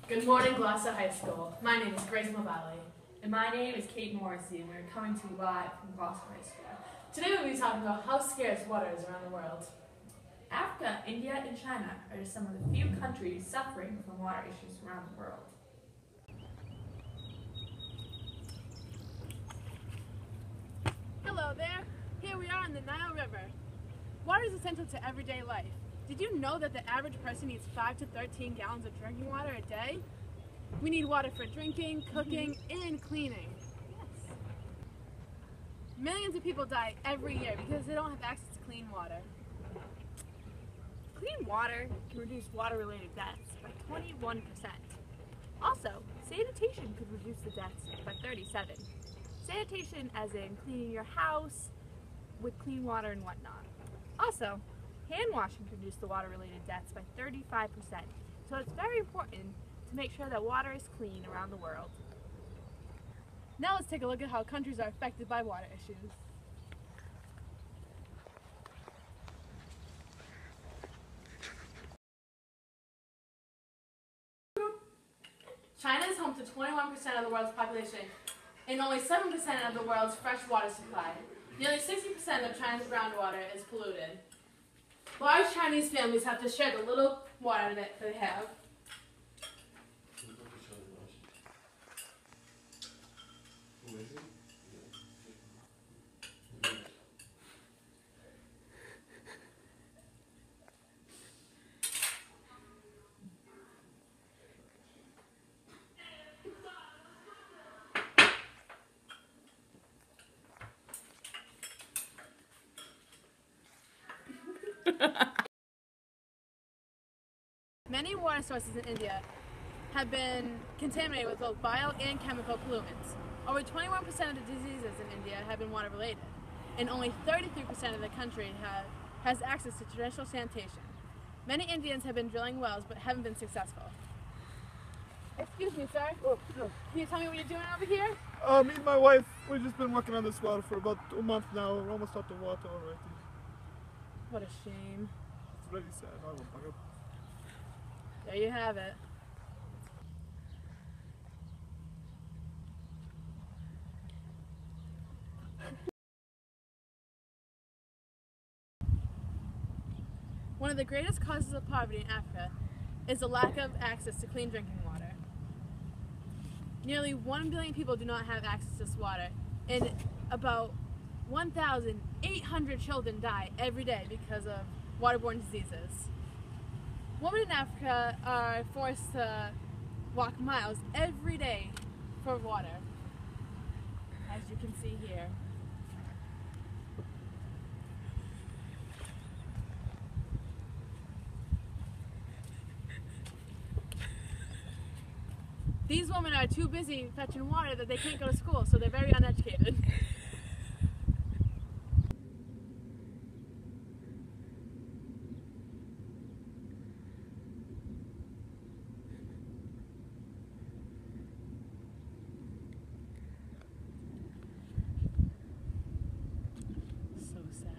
Good morning, Gloucester High School. My name is Grace Mavalli. And my name is Kate Morrissey, and we're coming to you live from Gloucester High School. Today we'll be talking about how scarce water is around the world. Africa, India, and China are just some of the few countries suffering from water issues around the world. Hello there. Here we are in the Nile River. Water is essential to everyday life. Did you know that the average person needs 5 to 13 gallons of drinking water a day? We need water for drinking, cooking, and cleaning. Yes. Millions of people die every year because they don't have access to clean water. Clean water can reduce water-related deaths by 21%. Also, sanitation could reduce the deaths by 37%. Sanitation as in cleaning your house with clean water and whatnot. Also, hand washing can reduce the water-related deaths by 35%. So it's very important to make sure that water is clean around the world. Now let's take a look at how countries are affected by water issues. China is home to 21% of the world's population and only 7% of the world's fresh water supply. Nearly 60% of China's groundwater is polluted. Large Chinese families have to share the little water that they have. Many water sources in India have been contaminated with both bio and chemical pollutants. Over 21% of the diseases in India have been water related, and only 33% of the country has access to traditional sanitation. Many Indians have been drilling wells but haven't been successful. Excuse me, sir. Oh, no. Can you tell me what you're doing over here? Me and my wife, we've just been working on this well for about a month now. We're almost out of water already. What a shame. It's really sad. I won't bug up. There you have it. One of the greatest causes of poverty in Africa is the lack of access to clean drinking water. Nearly 1 billion people do not have access to this water, and about 1,800 children die every day because of waterborne diseases. Women in Africa are forced to walk miles every day for water, as you can see here. These women are too busy fetching water that they can't go to school, so they're very uneducated. So sad.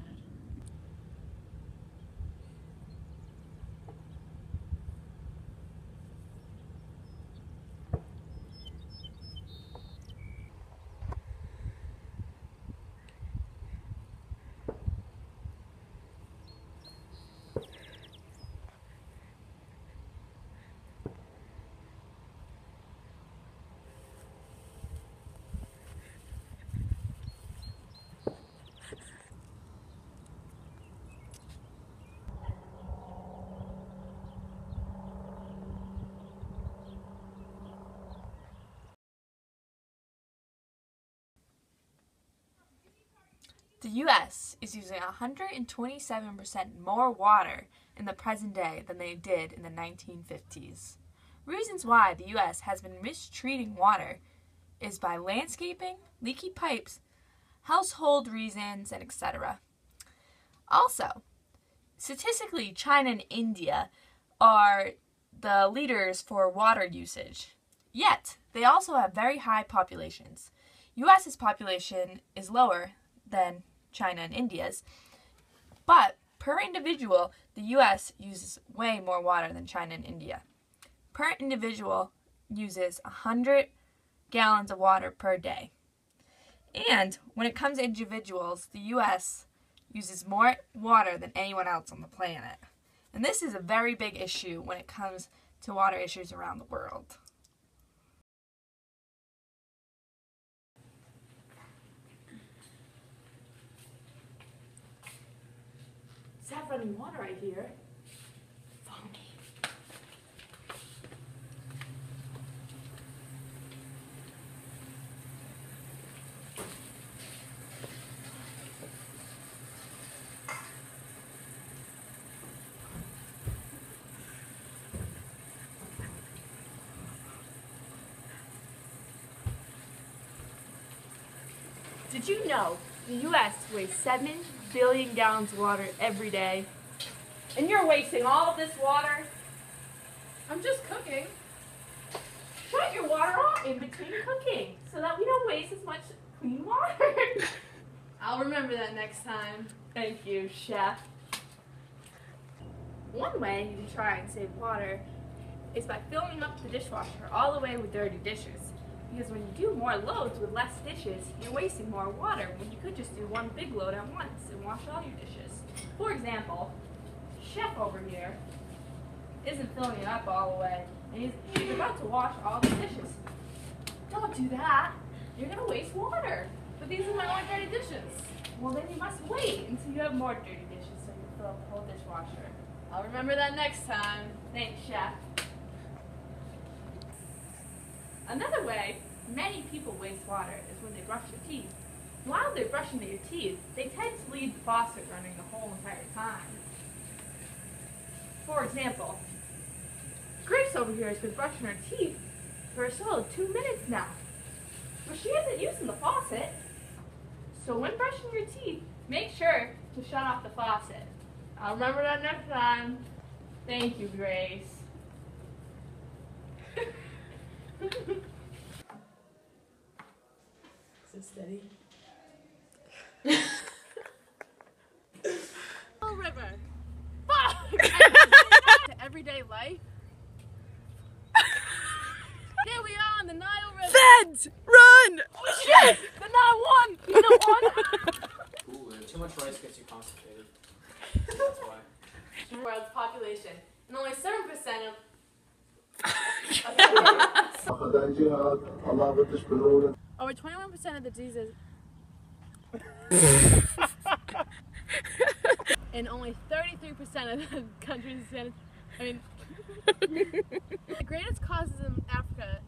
The U.S. is using 127% more water in the present day than they did in the 1950s. Reasons why the U.S. has been mistreating water is by landscaping, leaky pipes, household reasons, and etc. Also, statistically, China and India are the leaders for water usage. Yet, they also have very high populations. U.S.'s population is lower than China and India's, but per individual, the U.S. uses way more water than China and India. Per individual, uses 100 gallons of water per day. And when it comes to individuals, the U.S. uses more water than anyone else on the planet. And this is a very big issue when it comes to water issues around the world. Is that running water right here? Follow me. Did you know the U.S. wastes 7 billion gallons of water every day? And you're wasting all of this water? I'm just cooking. Shut your water off in between cooking so that we don't waste as much clean water. I'll remember that next time. Thank you, Chef. One way you can try and save water is by filling up the dishwasher all the way with dirty dishes. Because when you do more loads with less dishes, you're wasting more water when you could just do one big load at once and wash all your dishes. For example, Chef over here isn't filling it up all the way, and he's about to wash all the dishes. Don't do that. You're going to waste water. But these are my only dirty dishes. Well, then you must wait until you have more dirty dishes so you can fill up the whole dishwasher. I'll remember that next time. Thanks, Chef. Another way many people waste water is when they brush their teeth. While they're brushing their teeth, they tend to leave the faucet running the whole entire time. For example, Grace over here has been brushing her teeth for a solid 2 minutes now, but she isn't using the faucet. So when brushing your teeth, make sure to shut off the faucet. I'll remember that next time. Thank you, Grace. So steady. River. To everyday life. Here we are on the Nile River. Feds! Run! Oh shit! The Nile won! You know what? Ooh, too much rice gets you constipated. That's why. The world's population. And only 7% of over 21% of the diseases and only 33% of the country's the greatest causes in Africa.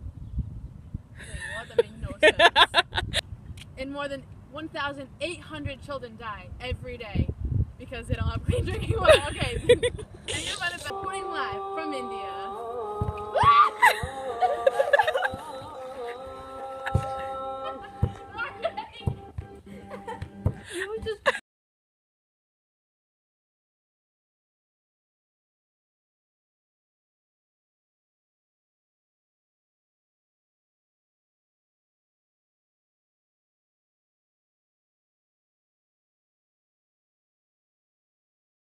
Wait, what? That makes no sense. And more than 1,800 children die every day because they don't have clean drinking water. Okay. And you're about to